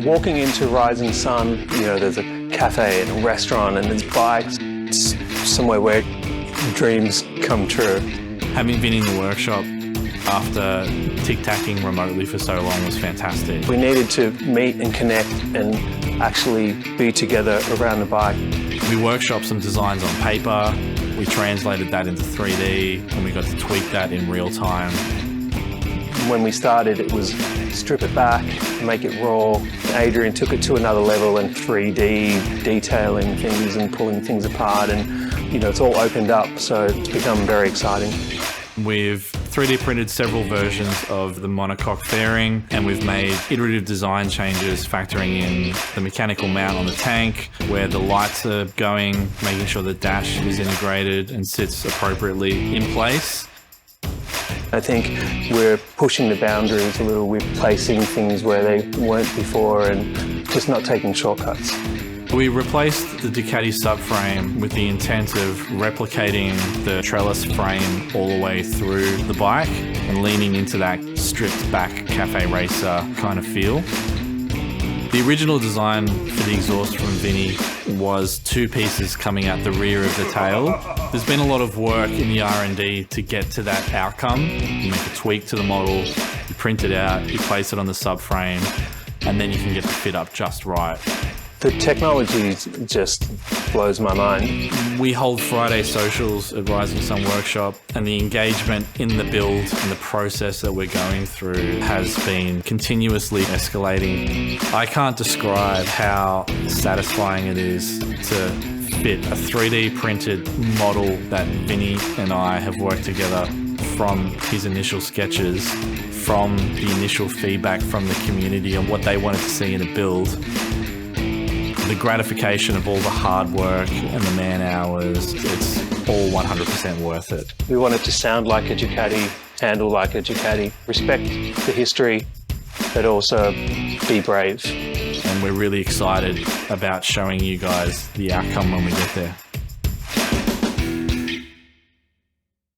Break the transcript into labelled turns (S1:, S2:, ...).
S1: Walking into Rising Sun, you know, there's a cafe and a restaurant and there's bikes. It's somewhere where dreams come true.
S2: Having been in the workshop after tic-tacking remotely for so long was fantastic.
S1: We needed to meet and connect and actually be together around the bike.
S2: We workshopped some designs on paper, we translated that into 3D, and we got to tweak that in real time.
S1: When we started, it was strip it back, make it raw. Adrian took it to another level and 3D, detailing things and pulling things apart, and you know, it's all opened up, so it's become very exciting.
S2: We've 3D printed several versions of the monocoque fairing, and we've made iterative design changes factoring in the mechanical mount on the tank, where the lights are going, making sure the dash is integrated and sits appropriately in place.
S1: I think we're pushing the boundaries a little. We're placing things where they weren't before and just not taking shortcuts.
S2: We replaced the Ducati subframe with the intent of replicating the trellis frame all the way through the bike and leaning into that stripped back cafe racer kind of feel. The original design for the exhaust from Vinny was two pieces coming out the rear of the tail. There's been a lot of work in the R&D to get to that outcome. You make a tweak to the model, you print it out, you place it on the subframe, and then you can get the fit up just right.
S1: The technology just blows my mind.
S2: We hold Friday socials at Rising Sun Workshop, and the engagement in the build and the process that we're going through has been continuously escalating. I can't describe how satisfying it is to fit a 3D printed model that Vinny and I have worked together from his initial sketches, from the initial feedback from the community on what they wanted to see in a build. The gratification of all the hard work and the man hours, it's all 100% worth it.
S1: We want it to sound like a Ducati, handle like a Ducati, respect the history, but also be brave.
S2: And we're really excited about showing you guys the outcome when we get there.